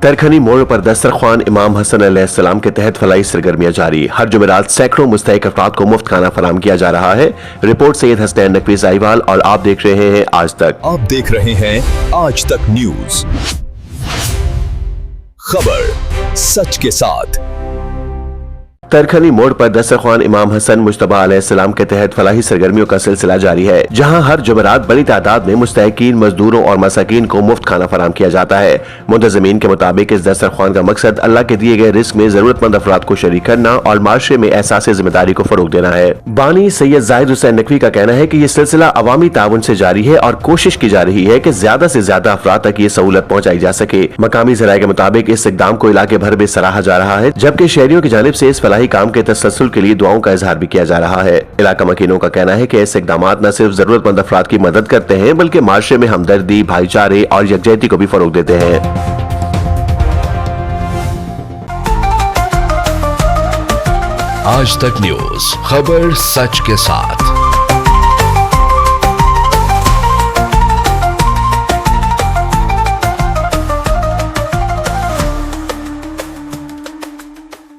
तरखनी मोड़ पर दस्तरख्वान इमाम हसन अलैहिस्सलाम के तहत फलाही सरगर्मियां जारी। हर जुमेरात सैकड़ों मुस्तहिक अफराद को मुफ्त खाना फराहम किया जा रहा है। रिपोर्ट सैयद हसनैन नकवी साहिवाल और आप देख रहे हैं आज तक। आप देख रहे हैं आज तक न्यूज, खबर सच के साथ। तरखनी मोड़ पर दस्तरख्वान इमाम हसन मुश्तबा अलैहिस्सलाम के तहत फलाही सरगर्मियों का सिलसिला जारी है, जहां हर जुमेरात बड़ी तादाद में मुस्तहिकीन, मजदूरों और मसाकीन को मुफ्त खाना फराहम किया जाता है। मुंतज़मीन के मुताबिक इस दस्तरख्वान का मकसद अल्लाह के दिए गए रिस्क में जरूरतमंद अफराद को शरीक करना और माशरे में एहसास जिम्मेदारी को फरोग देना है। बानी सैयद जाहिद हुसैन नकवी का कहना है कि ये सिलसिला अवामी ताउन से जारी है और कोशिश की जा रही है कि ज्यादा से ज्यादा अफराद तक ये सहूलत पहुँचाई जा सके। मकामी ज़राए के मुताबिक इस इक़दाम को इलाके भर में सराहा जा रहा है, जबकि शहरियों की जानिब से इस फलाही काम के तसल्सल के लिए दुआओं का इजहार भी किया जा रहा है। इलाका मकीनों का कहना है कि ऐसे इक़दामात न सिर्फ जरूरतमंद अफराद की मदद करते हैं, बल्कि माशरे में हमदर्दी, भाईचारे और यकजहती को भी फरोग देते हैं। आज तक न्यूज, खबर सच के साथ।